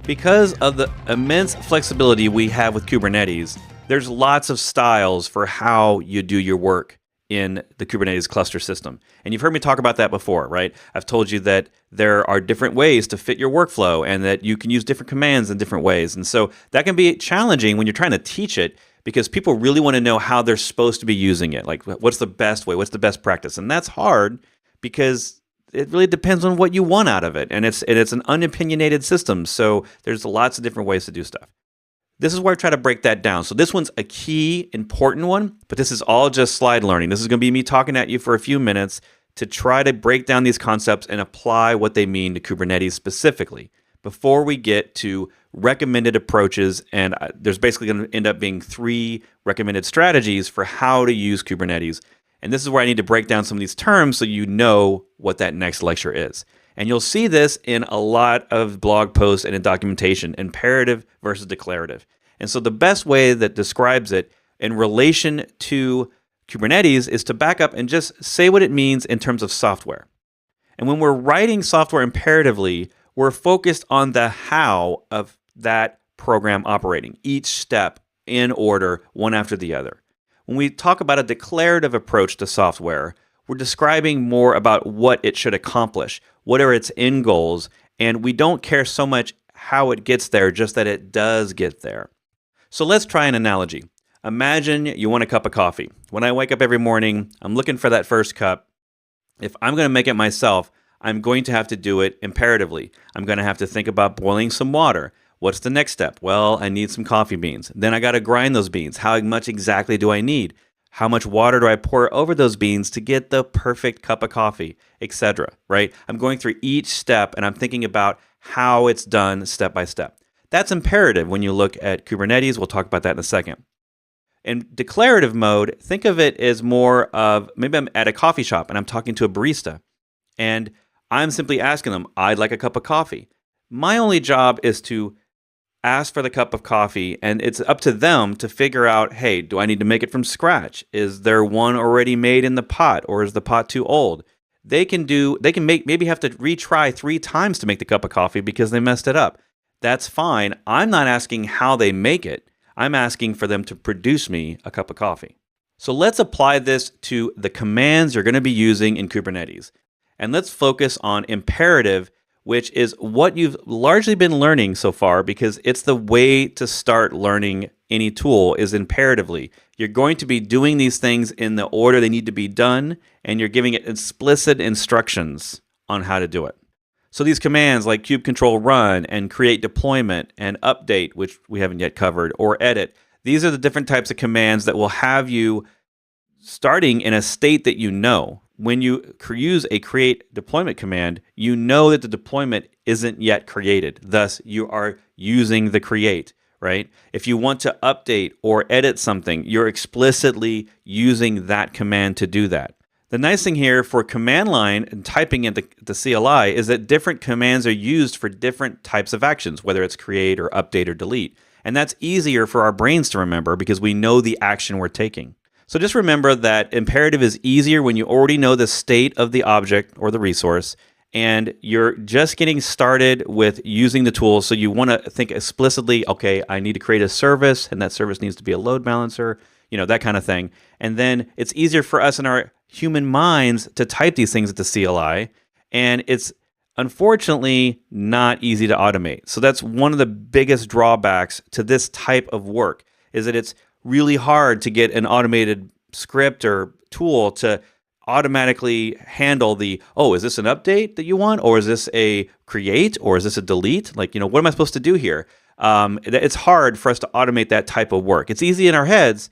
Because of the immense flexibility we have with Kubernetes, there's lots of styles for how you do your work in the Kubernetes cluster system. And you've heard me talk about that before, right? I've told you that there are different ways to fit your workflow and that you can use different commands in different ways. And so that can be challenging when you're trying to teach it because people really want to know how they're supposed to be using it. Like, what's the best way? What's the best practice? And that's hard because it really depends on what you want out of it. And it's an unopinionated system. So there's lots of different ways to do stuff. This is where I try to break that down. So this one's a key, important one, but this is all just slide learning. This is going to be me talking at you for a few minutes to try to break down these concepts and apply what they mean to Kubernetes specifically before we get to recommended approaches. And there's basically going to end up being 3 recommended strategies for how to use Kubernetes. And this is where I need to break down some of these terms so you know what that next lecture is. And you'll see this in a lot of blog posts and in documentation, imperative versus declarative. And so the best way that describes it in relation to Kubernetes is to back up and just say what it means in terms of software. And when we're writing software imperatively, we're focused on the how of that program operating, each step in order, one after the other. When we talk about a declarative approach to software, we're describing more about what it should accomplish, what are its end goals, and we don't care so much how it gets there, just that it does get there. So let's try an analogy. Imagine you want a cup of coffee. When I wake up every morning, I'm looking for that first cup. If I'm going to make it myself, I'm going to have to do it imperatively. I'm going to have to think about boiling some water. What's the next step? Well, I need some coffee beans. Then I got to grind those beans. How much exactly do I need? How much water do I pour over those beans to get the perfect cup of coffee, etc., right? I'm going through each step and I'm thinking about how it's done step by step. That's imperative when you look at Kubernetes. We'll talk about that in a second. In declarative mode, think of it as more of, maybe I'm at a coffee shop and I'm talking to a barista and I'm simply asking them, I'd like a cup of coffee. My only job is to ask for the cup of coffee, and it's up to them to figure out, hey, do I need to make it from scratch? Is there one already made in the pot, or is the pot too old? They can maybe have to retry 3 times to make the cup of coffee because they messed it up. That's fine. I'm not asking how they make it. I'm asking for them to produce me a cup of coffee. So let's apply this to the commands you're going to be using in Kubernetes. And let's focus on imperative, which is what you've largely been learning so far because it's the way to start learning any tool is imperatively. You're going to be doing these things in the order they need to be done, and you're giving it explicit instructions on how to do it. So these commands like kube control run and create deployment and update, which we haven't yet covered, or edit, these are the different types of commands that will have you starting in a state that you know. When you use a create deployment command, you know that the deployment isn't yet created. Thus, you are using the create, right? If you want to update or edit something, you're explicitly using that command to do that. The nice thing here for command line and typing into the CLI is that different commands are used for different types of actions, whether it's create or update or delete. And that's easier for our brains to remember because we know the action we're taking. So just remember that imperative is easier when you already know the state of the object or the resource, and you're just getting started with using the tool. So you want to think explicitly, okay, I need to create a service, and that service needs to be a load balancer, that kind of thing. And then it's easier for us in our human minds to type these things at the CLI, and it's unfortunately not easy to automate. So that's one of the biggest drawbacks to this type of work, is that it's really hard to get an automated script or tool to automatically handle is this an update that you want? Or is this a create? Or is this a delete? What am I supposed to do here? It's hard for us to automate that type of work. It's easy in our heads,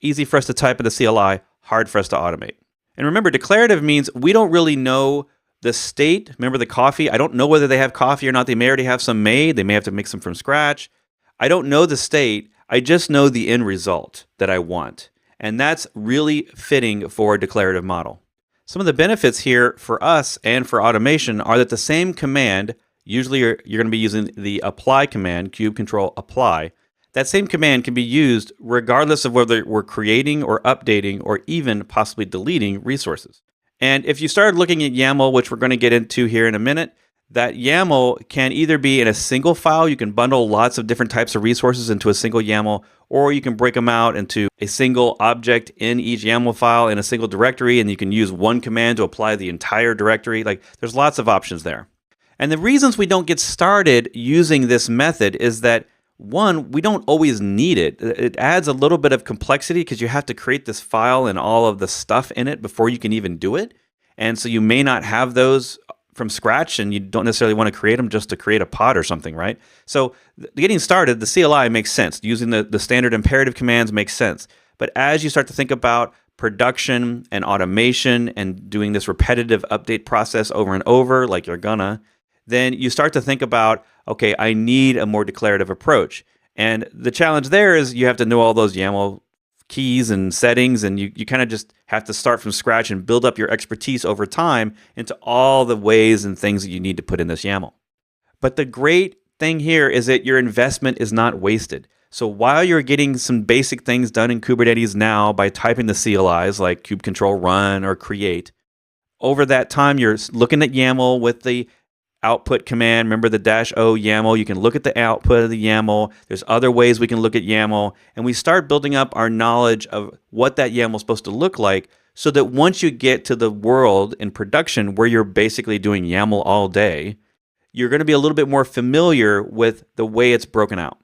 easy for us to type in the CLI, hard for us to automate. And remember, declarative means we don't really know the state. Remember the coffee? I don't know whether they have coffee or not. They may already have some made. They may have to make some from scratch. I don't know the state. I just know the end result that I want. And that's really fitting for a declarative model. Some of the benefits here for us and for automation are that the same command, usually you're going to be using the apply command, kube control apply. That same command can be used regardless of whether we're creating or updating or even possibly deleting resources. And if you started looking at YAML, which we're going to get into here in a minute, That YAML can either be in a single file, you can bundle lots of different types of resources into a single YAML, or you can break them out into a single object in each YAML file in a single directory, and you can use one command to apply the entire directory. Like, there's lots of options there. And the reasons we don't get started using this method is that, one, we don't always need it. It adds a little bit of complexity because you have to create this file and all of the stuff in it before you can even do it. And so you may not have those from scratch, and you don't necessarily want to create them just to create a pod or something, right? So getting started, the CLI makes sense. Using the standard imperative commands makes sense. But as you start to think about production and automation and doing this repetitive update process over and over, like you're gonna, then you start to think about, okay, I need a more declarative approach. And the challenge there is you have to know all those YAML keys and settings, and you kind of just have to start from scratch and build up your expertise over time into all the ways and things that you need to put in this YAML. But the great thing here is that your investment is not wasted. So while you're getting some basic things done in Kubernetes now by typing the CLIs like kube control run or create, over that time you're looking at YAML with the output command. Remember the -o YAML. You can look at the output of the YAML. There's other ways we can look at YAML. And we start building up our knowledge of what that YAML is supposed to look like, so that once you get to the world in production where you're basically doing YAML all day, you're going to be a little bit more familiar with the way it's broken out.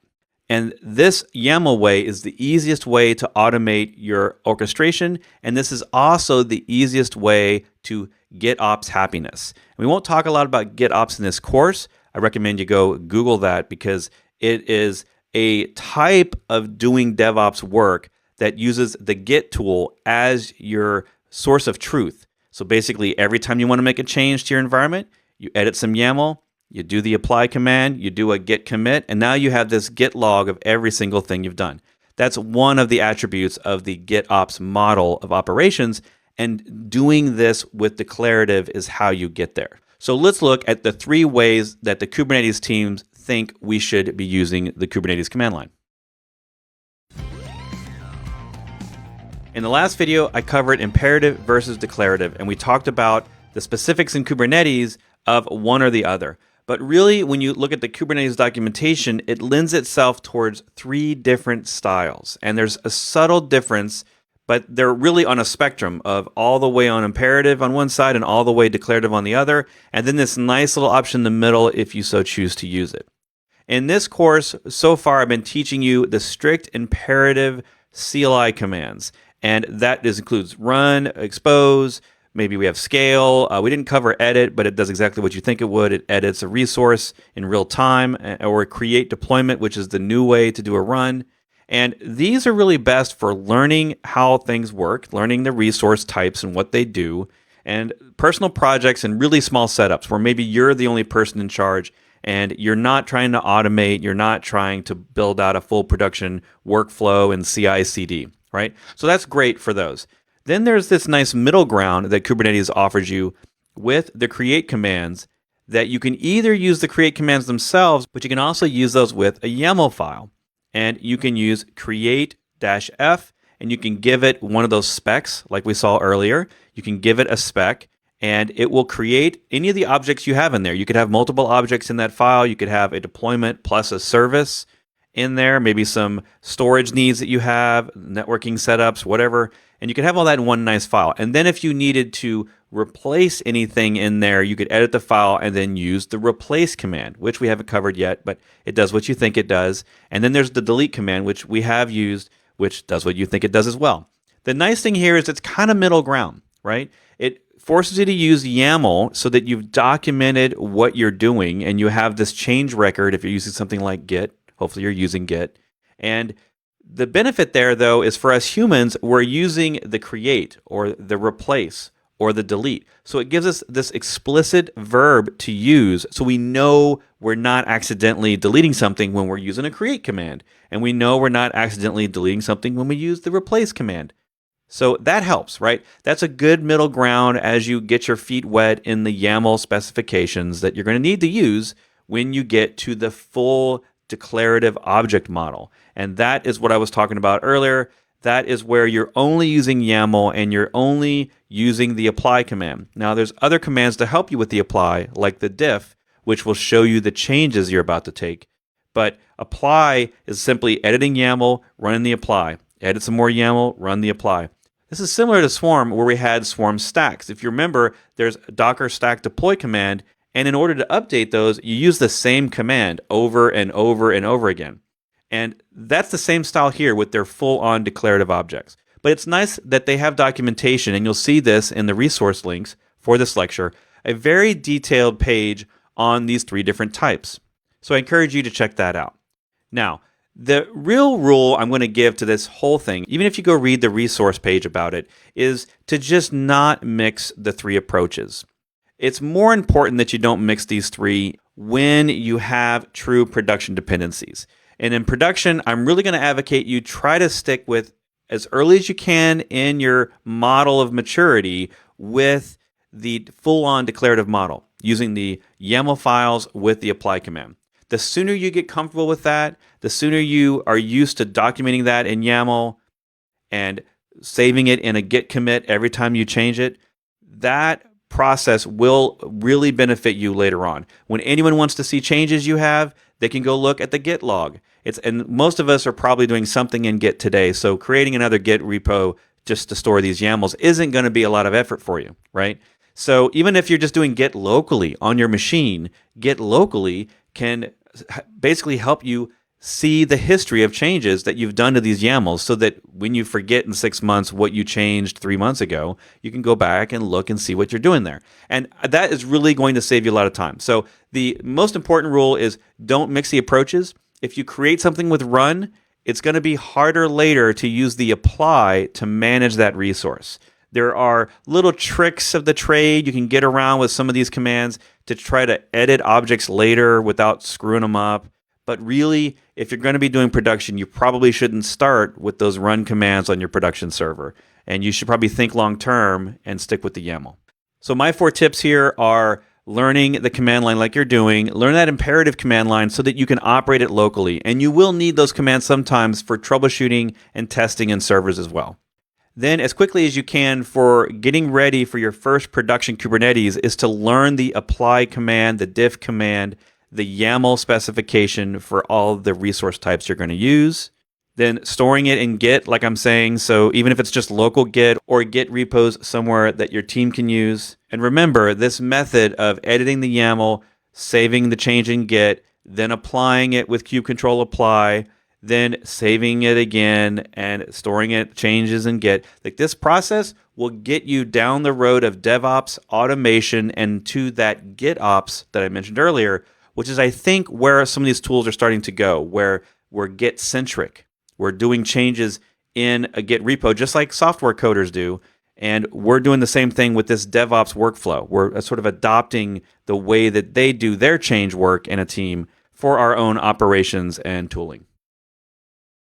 And this YAML way is the easiest way to automate your orchestration. And this is also the easiest way to get ops happiness. And we won't talk a lot about GitOps in this course. I recommend you go Google that, because it is a type of doing DevOps work that uses the Git tool as your source of truth. So basically, every time you want to make a change to your environment, you edit some YAML, you do the apply command, you do a git commit, and now you have this Git log of every single thing you've done. That's one of the attributes of the GitOps model of operations, and doing this with declarative is how you get there. So let's look at the 3 ways that the Kubernetes teams think we should be using the Kubernetes command line. In the last video, I covered imperative versus declarative, and we talked about the specifics in Kubernetes of one or the other. But really, when you look at the Kubernetes documentation, it lends itself towards 3 different styles. And there's a subtle difference, but they're really on a spectrum of all the way on imperative on one side and all the way declarative on the other. And then this nice little option in the middle if you so choose to use it. In this course, so far, I've been teaching you the strict imperative CLI commands. And that includes run, expose, maybe we have scale. We didn't cover edit, but it does exactly what you think it would. It edits a resource in real time, or create deployment, which is the new way to do a run. And these are really best for learning how things work, learning the resource types and what they do, and personal projects and really small setups where maybe you're the only person in charge and you're not trying to automate, you're not trying to build out a full production workflow in CI/CD, right? So that's great for those. Then there's this nice middle ground that Kubernetes offers you with the create commands, that you can either use the create commands themselves, but you can also use those with a YAML file. And you can use create-f, and you can give it one of those specs like we saw earlier. You can give it a spec, and it will create any of the objects you have in there. You could have multiple objects in that file. You could have a deployment plus a service in there, maybe some storage needs that you have, networking setups, whatever. And you could have all that in one nice file. And then if you needed to replace anything in there, you could edit the file and then use the replace command, which we haven't covered yet, but it does what you think it does. And then there's the delete command, which we have used, which does what you think it does as well. The nice thing here is it's kind of middle ground, right? It forces you to use YAML so that you've documented what you're doing and you have this change record if you're using something like Git. Hopefully you're using Git. And the benefit there, though, is for us humans, we're using the create or the replace or the delete. So it gives us this explicit verb to use, so we know we're not accidentally deleting something when we're using a create command. And we know we're not accidentally deleting something when we use the replace command. So that helps, right? That's a good middle ground as you get your feet wet in the YAML specifications that you're going to need to use when you get to the full declarative object model. And that is what I was talking about earlier. That is where you're only using YAML and you're only using the apply command. Now, there's other commands to help you with the apply, like the diff, which will show you the changes you're about to take. But apply is simply editing YAML, running the apply. Edit some more YAML, run the apply. This is similar to Swarm, where we had Swarm stacks. If you remember, there's a Docker stack deploy command, and in order to update those, you use the same command over and over and over again. And that's the same style here with their full-on declarative objects. But it's nice that they have documentation, and you'll see this in the resource links for this lecture, a very detailed page on these 3 different types. So I encourage you to check that out. Now, the real rule I'm going to give to this whole thing, even if you go read the resource page about it, is to just not mix the 3 approaches. It's more important that you don't mix these 3 when you have true production dependencies. And in production, I'm really going to advocate you try to stick with as early as you can in your model of maturity with the full-on declarative model, using the YAML files with the apply command. The sooner you get comfortable with that, the sooner you are used to documenting that in YAML and saving it in a git commit every time you change it, that process will really benefit you later on. When anyone wants to see changes you have, they can go look at the Git log. And most of us are probably doing something in Git today, so creating another Git repo just to store these YAMLs isn't going to be a lot of effort for you, right? So even if you're just doing Git locally on your machine, Git locally can basically help you see the history of changes that you've done to these YAMLs, so that when you forget in 6 months what you changed 3 months ago, you can go back and look and see what you're doing there. And that is really going to save you a lot of time. So the most important rule is don't mix the approaches. If you create something with run, it's going to be harder later to use the apply to manage that resource. There are little tricks of the trade you can get around with some of these commands to try to edit objects later without screwing them up. But really, if you're going to be doing production, you probably shouldn't start with those run commands on your production server. And you should probably think long term and stick with the YAML. So my 4 tips here are learning the command line like you're doing, learn that imperative command line so that you can operate it locally. And you will need those commands sometimes for troubleshooting and testing in servers as well. Then, as quickly as you can for getting ready for your first production Kubernetes, is to learn the apply command, the diff command, the YAML specification for all the resource types you're going to use. Then storing it in Git, like I'm saying, so even if it's just local Git or Git repos somewhere that your team can use. And remember, this method of editing the YAML, saving the change in Git, then applying it with kubectl apply, then saving it again and storing it, changes in Git. Like this process will get you down the road of DevOps, automation, and to that GitOps that I mentioned earlier, which is, I think, where some of these tools are starting to go, where we're Git-centric. We're doing changes in a Git repo, just like software coders do, and we're doing the same thing with this DevOps workflow. We're sort of adopting the way that they do their change work in a team for our own operations and tooling.